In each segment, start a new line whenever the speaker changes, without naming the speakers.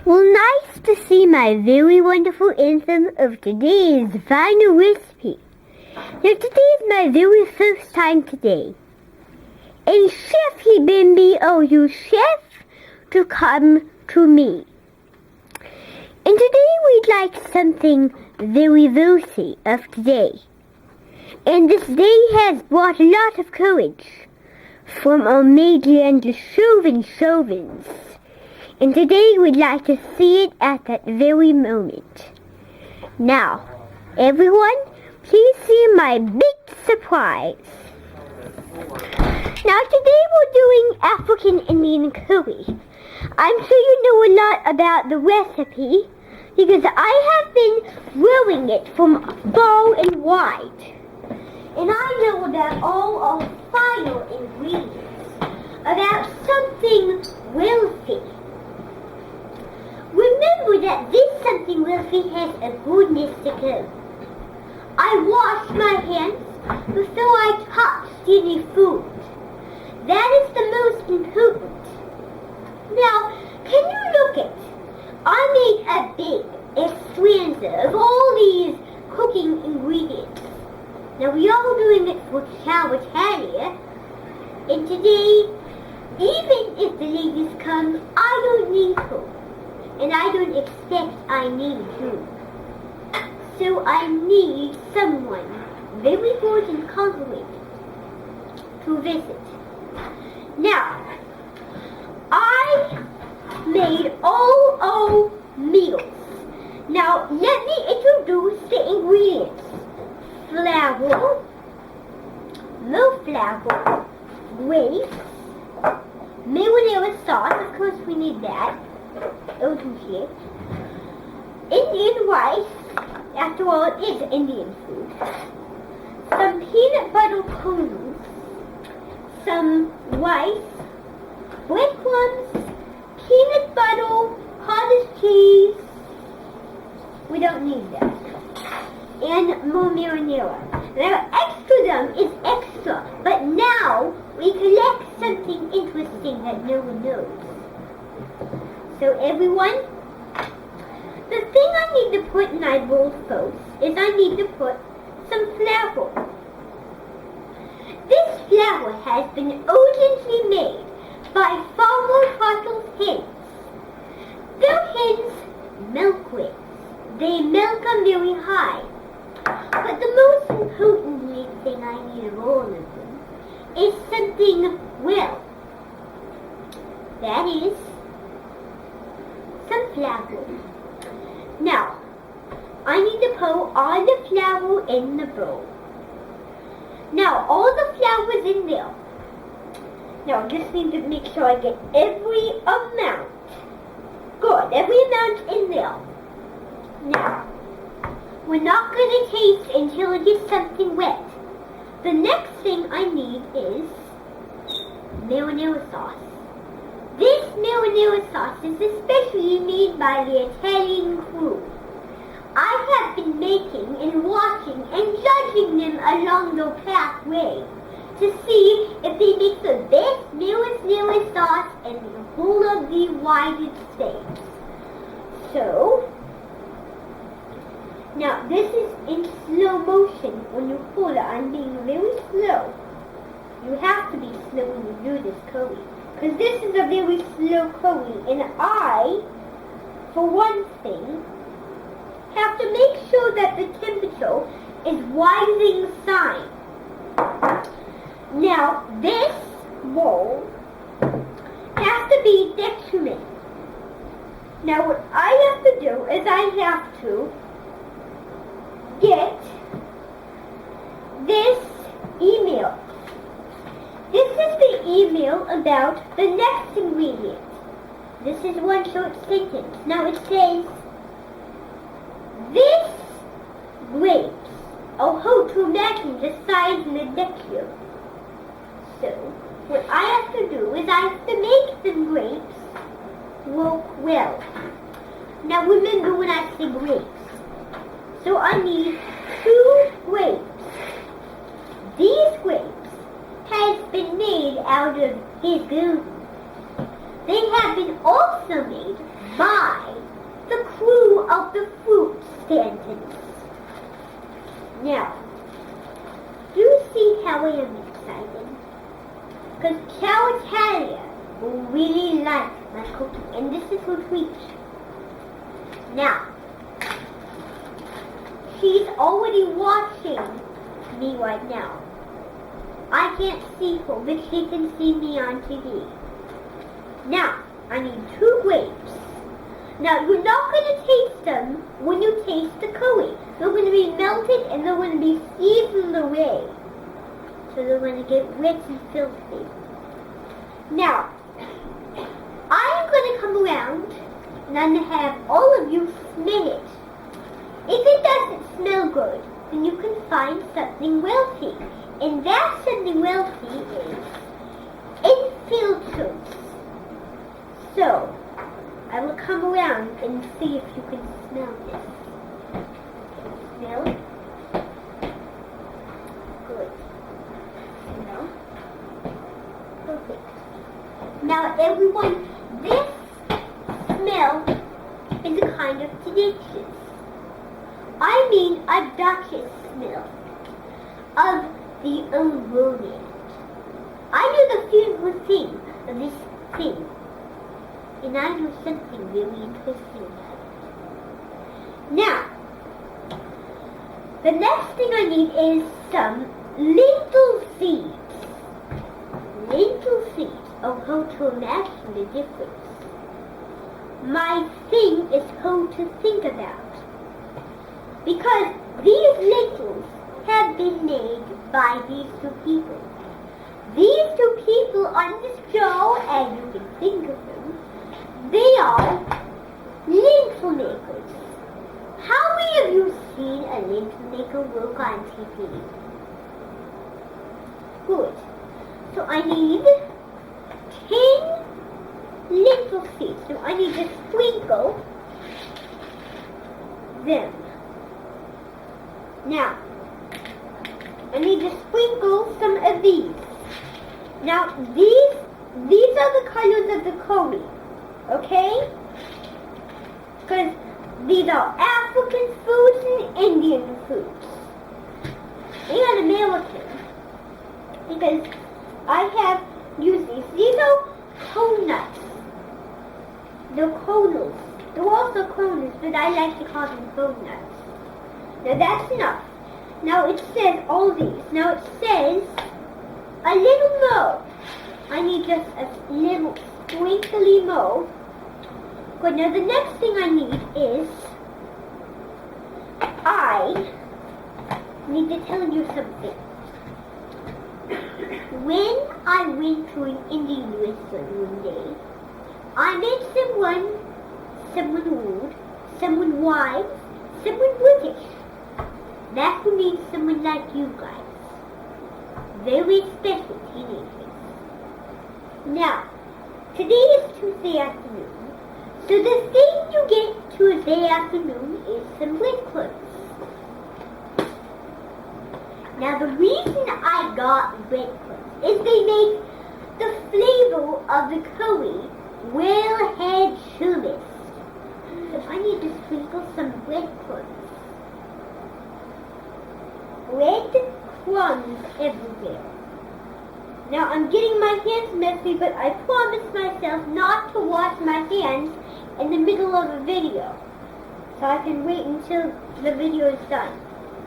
Well, nice to see my very wonderful anthem of today's final recipe. Now, today is my very first time today. And Chef, he been me, oh, you chef, to come to me. And today we'd like something very worthy of today. And this day has brought a lot of courage from our major and the chauvins. And today we'd like to see it at that very moment. Now, everyone, please see my big surprise. Now today we're doing African Indian curry. I'm sure you know a lot about the recipe because I have been growing it from far and wide. And I know about all our final ingredients, about something wealthy. Remember that this something wealthy has a goodness to go. I wash my hands before I touch any food. That is the most important. Now, can you look at? I made a big extravaganza of all these cooking ingredients. Now, we are doing it for Italia, and today, even if the ladies come, I don't need to. And I don't expect I need to. So I need someone very good and competent to visit. Now, I made all our meals. Now, let me introduce the ingredients. Flour, no flour, grapes, marinara sauce, of course we need that. Here. Indian rice, after all it is Indian food. Some peanut butter kernels, some rice, breadcrumbs, peanut butter, cottage cheese. We don't need that. And more marinara. Now extra is extra, but now we collect something interesting that no one knows. So everyone, the thing I need to put in my bowl first is I need to put some flour. This flour has been urgently made by farmer Trottle's hens. Their hens milk it. They milk them very high. But the most important thing I need of all of them is something well. That is some flour. Now, I need to pour all the flour in the bowl. Now, all the flour is in there. Now, I just need to make sure I get every amount. Good, every amount in there. Now, we're not going to taste until it gets something wet. The next thing I need is marinara sauce. This marinara sauce is especially made by the Italian crew. I have been making and watching and judging them along their pathway to see if they make the best marinara sauce in the whole of the United States. So, now this is in slow motion. When you pull it, I'm being very slow. You have to be slow when you do this curry. Because this is a very slow curry, and I, for one thing, have to make sure that the temperature is rising sign. Now, this bowl has to be detriment. Now, what I have to do is I have to get this email. This is the email about the next ingredient. This is one short sentence. Now it says, this grapes are hard to imagine the size and the texture. So, what I have to do is I have to make the grapes work well. Now remember when I say grapes. So I need 2 grapes. These grapes has been made out of his gluten. They have been also made by of the fruit sentence. Now, do you see how I am excited? Because Cow Italia will really like my cookie, and this is her tweet. Now, she's already watching me right now. I can't see her, but she can see me on TV. Now, I need 2 grapes. Now, you're not going to taste them when you taste the curry. They're going to be melted and they're going to be seasoned away. So they're going to get rich and filthy. Now, I'm going to come around and I'm going to have all of you smell it. If it doesn't smell good, then you can find something wealthy. And that something wealthy is infiltrants. So, I will come around and see if you can smell this. Smell it? Good. Smell? Perfect. Now everyone, this smell is a kind of delicious. I mean a Dutchess smell of the old romance. I know the favorite thing of this thing. And I know something really interesting about it. Now, the next thing I need is some lentil seeds. Lentil seeds. Oh, how to imagine the difference. My thing is how to think about. Because these lentils have been made by these 2 people. These 2 people on this show, and you can think of them, they are lentil makers. How many of you seen a lentil maker work on TV? Good. So I need 10 lentil seeds. So I need to sprinkle them. Now, I need to sprinkle some of these. Now, these are the colors of the curry. Okay? Because these are African foods and Indian foods. And American. Because I have used these. These are coconuts. They're kernels. They're also kernels, but I like to call them coconuts. Now that's enough. Now it says all these. Now it says a little more. I need just a little sprinkly more. Good, now the next thing I need is, I need to tell you something. When I went to an Indian restaurant one day, I met someone rude, someone wise, someone British. That would mean someone like you guys. Very special teenagers. Now, today is Tuesday afternoon. So the thing you get Tuesday afternoon is some breadcrumbs. Now the reason I got breadcrumbs is they make the flavor of the curry wellhead sharpest. So I need to sprinkle some breadcrumbs. Breadcrumbs everywhere. Now I'm getting my hands messy, but I promised myself not to wash my hands in the middle of a video. So I can wait until the video is done.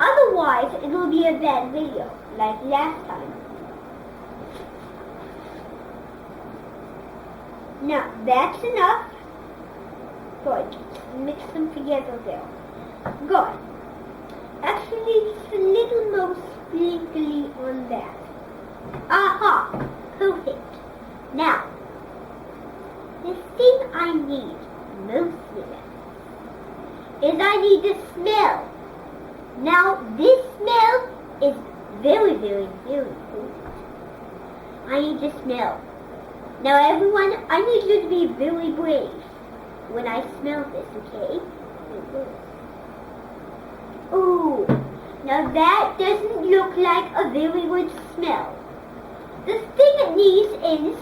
Otherwise, it will be a bad video, like last time. Now, that's enough. Good. Mix them together there. Good. Actually, just a little more sprinkly on that. Aha! Perfect. Now, the thing I need mostly is I need to smell. Now, this smell is very, very, very important. I need to smell. Now, everyone, I need you to be very brave when I smell this, okay? Ooh, now that doesn't look like a very good smell. The thing it needs is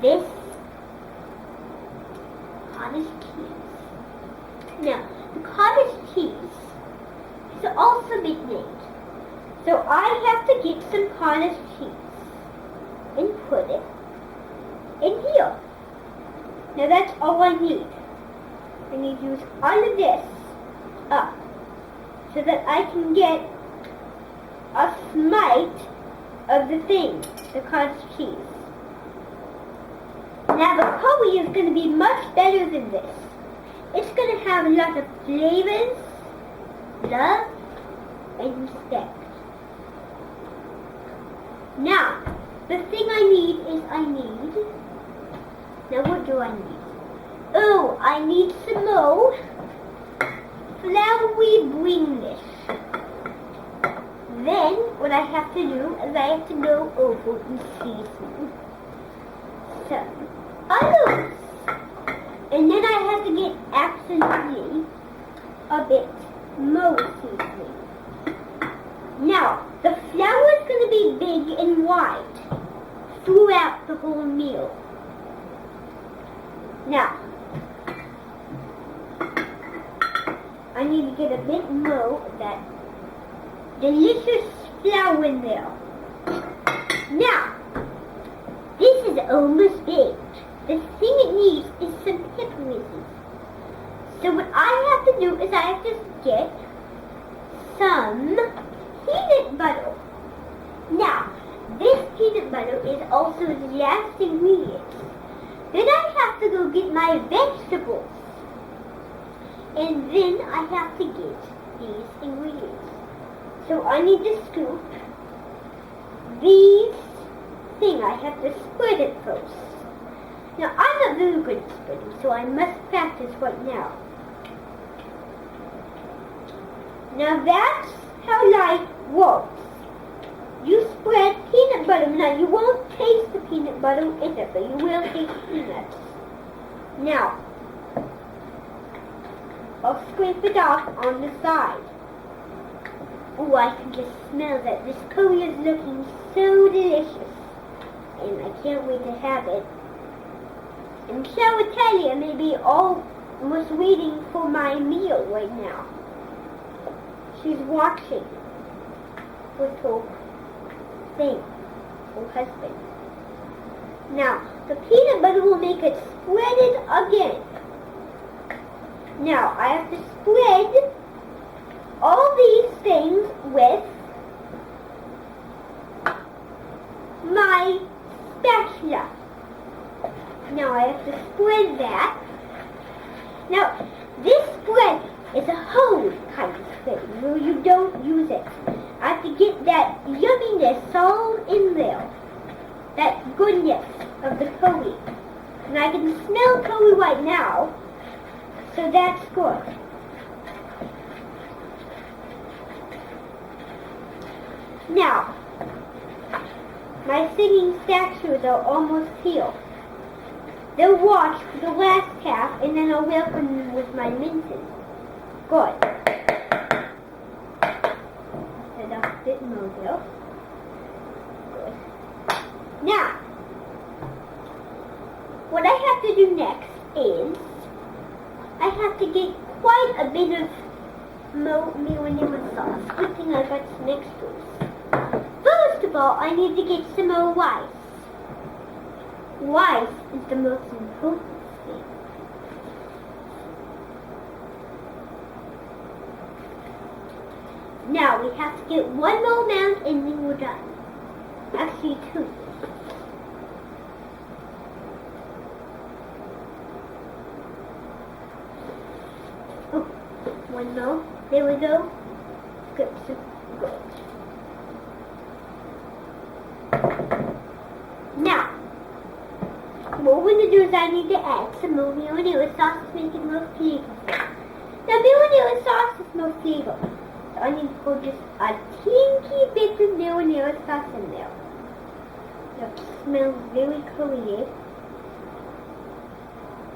this cottage cheese. cottage cheese has also been made. So I have to get some cottage cheese and put it in here. Now that's all I need. I need to use all of this up so that I can get a smite of the thing, the cottage cheese. Now the curry is going to be much better than this. It's going to have a lot of flavors, love, and respect. Now, the thing I need is now what do I need? Oh, I need some more floury greenness. Then, what I have to do is I have to go over and season some olives. And then I have to get absolutely a bit more seasoning. Now, the flour is going to be big and wide throughout the whole meal. Now, I need to get a bit more of that delicious flour in there. Now, this is almost baked. The thing it needs is some pepperizes. So what I have to do is I have to get some peanut butter. Now, this peanut butter is also the last ingredient. Then I have to go get my vegetables. And then I have to get these ingredients. So I need to scoop these thing. I have to spread it first. Now I'm not very good at spreading, so I must practice right now. Now that's how life works. You spread peanut butter. Now you won't taste the peanut butter in it, but you will taste peanuts. Now, I'll scrape it off on the side. Oh, I can just smell that. This curry is looking so delicious. And I can't wait to have it. And so Italia may be almost waiting for my meal right now. She's watching with her thing, her husband. Now, the peanut butter will make it spread it again. Now, I have to spread all these things with my spatula. Now, I have to spread that. Now, this spread is a whole kind of spread where you don't use it. I have to get that yumminess all in there. That goodness of the curry. And I can smell curry right now. So that's good. Now, my singing statues are almost here. They'll watch the last half and then I'll welcome them with my minces. Good. Set up a bit more there. Good. Now, what I have to do next is I have to get quite a bit of marinara sauce. Good thing I got some extras. First of all, I need to get some more rice. Rice is the most important thing. Now we have to get one more amount and then we're done. Actually, two. Oh, one more. There we go. Good. Good. Now, what we're going to do is I need to add some more marinara sauce to make it more flavorful. Now, marinara sauce is more flavorful. So I need to put just a teeny bit of marinara sauce in there. That smells very curry.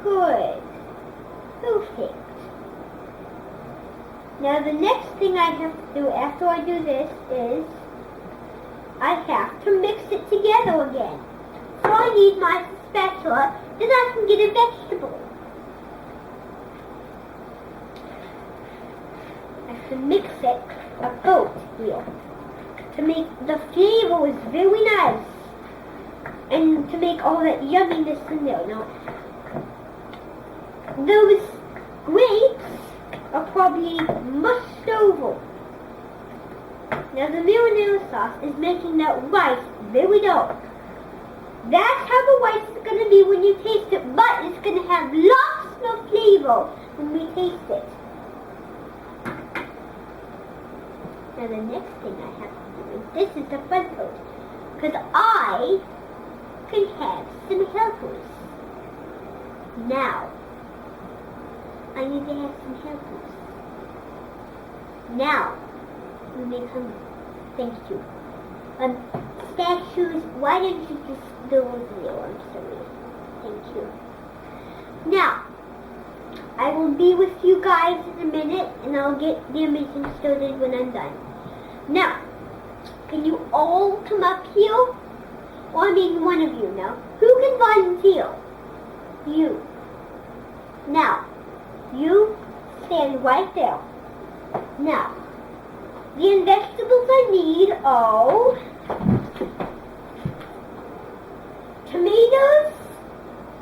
Good. Perfect. Now the next thing I have to do after I do this is I have to mix it together again. So I need my spatula, then I can get a vegetable. to mix it about here to make the flavors very nice and to make all that yumminess in there. Now, those grapes are probably mushed over. Now the marinara sauce is making that rice very dark. That's how the rice is going to be when you taste it, but it's going to have lots of flavor when we taste it. Now the next thing I have to do is, this is the fun part, because I can have some helpers. Now, I need to have some helpers. Now, you may come. Thank you. Statues, why don't you just go over there? I'm sorry. Thank you. Now, I will be with you guys in a minute, and I'll get the animation started when I'm done. Now, can you all come up here? Or I mean one of you now. Who can volunteer? You. Now, you stand right there. Now, the vegetables I need are tomatoes,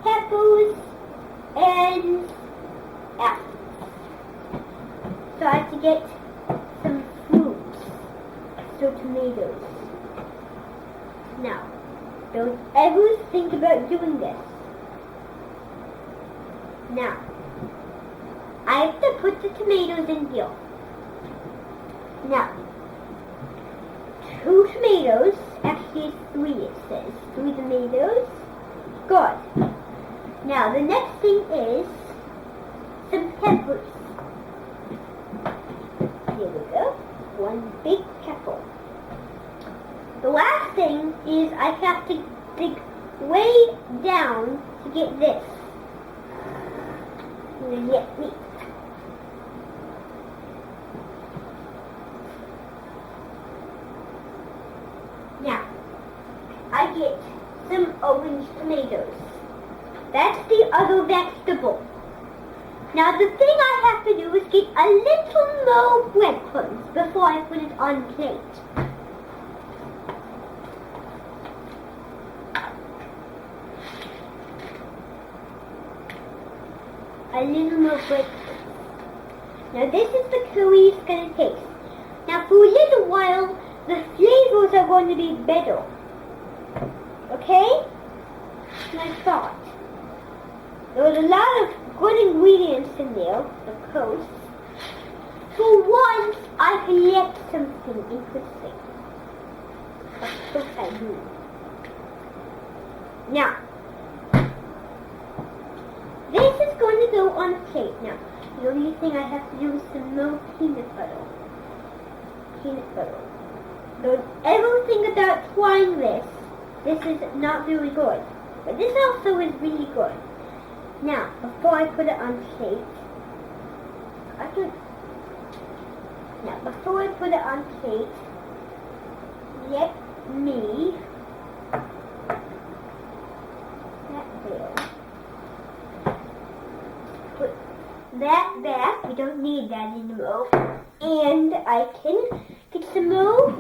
peppers, and apples. So I have to get some fruits. So tomatoes. Now, don't ever think about doing this. Now, I have to put the tomatoes in here. Now, 2 tomatoes, actually 3 it says. 3 tomatoes. Good. Now, the next thing is some peppers. Here we go. 1 big pepper. The last thing is I have to dig way down to get this. Get me. Now, I get some orange tomatoes. That's the other vegetable. Now the thing I have to do is get a little more breadcrumbs before I put it on plate. A little more breadcrumbs. Now this is the curry it's going to taste. Now for a little while, the flavors are going to be better. Okay? My thought. There's a lot of good ingredients in there, of course. For once, I collect something interesting. Of course I do. Now, this is going to go on a plate. Now, the only thing I have to do is some more peanut butter. Peanut butter. Don't ever think about trying this. This is not very good. But this also is really good. Now, before I put it on plate, before I put it on plate, let me put that back. We don't need that anymore. And I can get some more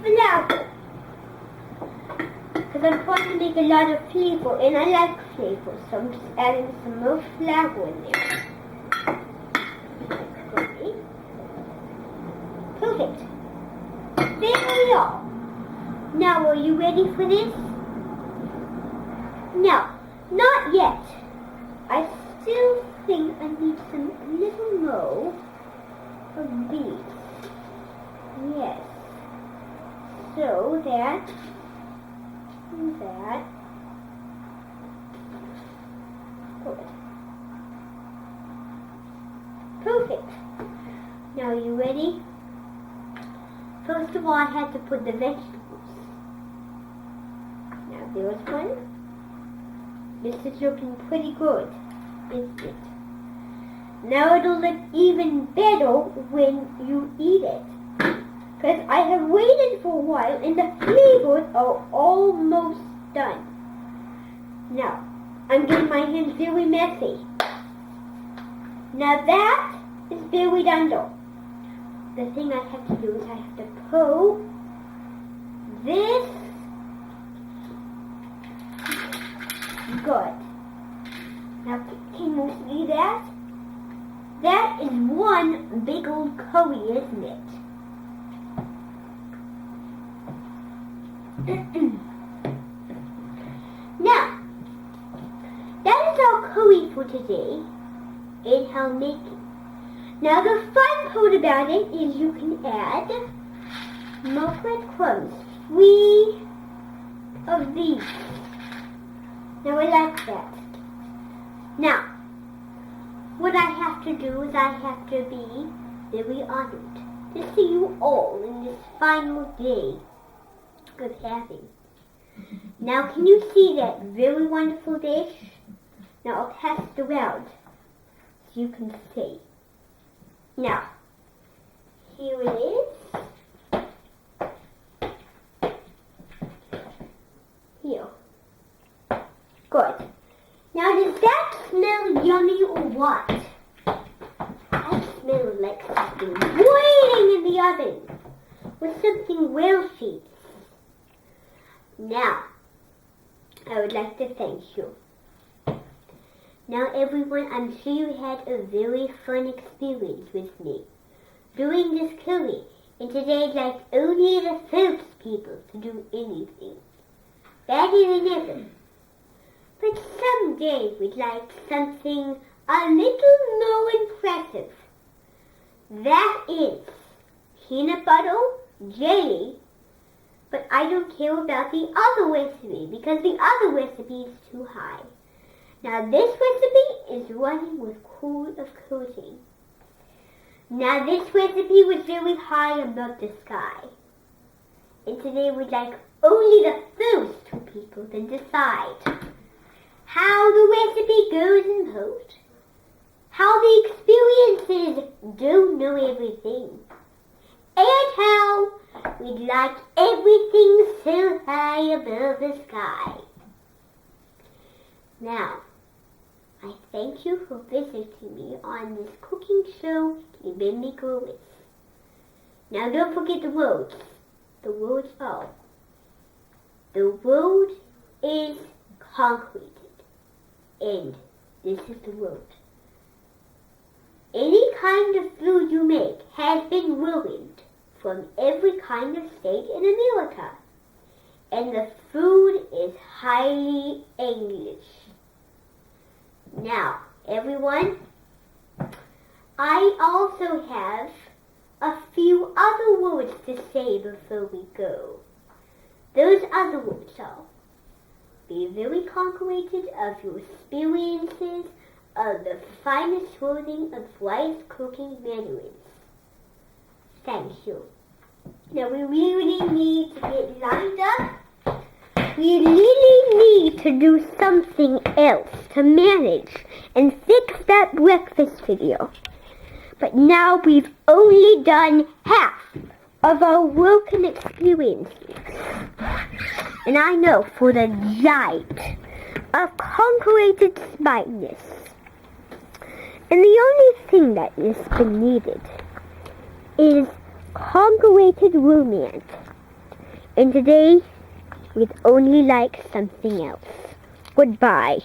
flour. Because I'm trying to make a lot of flavor, and I like flavor, so I'm just adding some more flour in there. Okay. Perfect. There we are. Now, are you ready for this? No, not yet. I still think I need some little more of these. Yes. So that. Good. Perfect. Now are you ready? First of all, I had to put the vegetables. Now there's one. This is looking pretty good, isn't it? Now it'll look even better when you eat it. Because I have waited for a while and the flavors are almost done. Now, I'm getting my hands very messy. Now that is buried under. the thing I have to do is I have to pull this. Good. Now, can you see that? That is one big old curry, isn't it? Now, that is our curry for today and how to make it. Now, the fun part about it is you can add more breadcrumbs. 3 of these. Now, I like that. Now, what I have to do is I have to be very honored to see you all in this final day of having. Now, can you see that very wonderful dish? Now, I'll pass it around so you can see. Now, here it is. Here. Good. Now, does that smell yummy or what? I smell like something boiling in the oven with something well sheets. Now, I would like to thank you. Now, everyone, I'm sure you had a very fun experience with me doing this curry. And today, I'd like only the first people to do anything. That is never. But someday we'd like something a little more impressive. That is peanut butter, jelly, but I don't care about the other recipe because the other recipe is too high. Now this recipe is running with cool of coating. Now this recipe was very high above the sky. And today we'd like only the first 2 people to decide how the recipe goes in post, how the experiences don't know everything, and how we'd like everything so high above the sky. Now, I thank you for visiting me on this cooking show, CIMG5940. Now don't forget the words. The words are, the road is concreted. And this is the road. Any kind of food you make has been ruined from every kind of state in America. And the food is highly English. Now, everyone, I also have a few other words to say before we go. Those other words are, be very concreted of your experiences of the finest sorting of rice cooking mandarins. Thank you. Now we really need to get lined up. We really need to do something else to manage and fix that breakfast video. But now we've only done half of our work and experiences. And I know for the giant of concreted smartness. And the only thing that is needed is concreted romance. And today, we'd only like something else. Goodbye.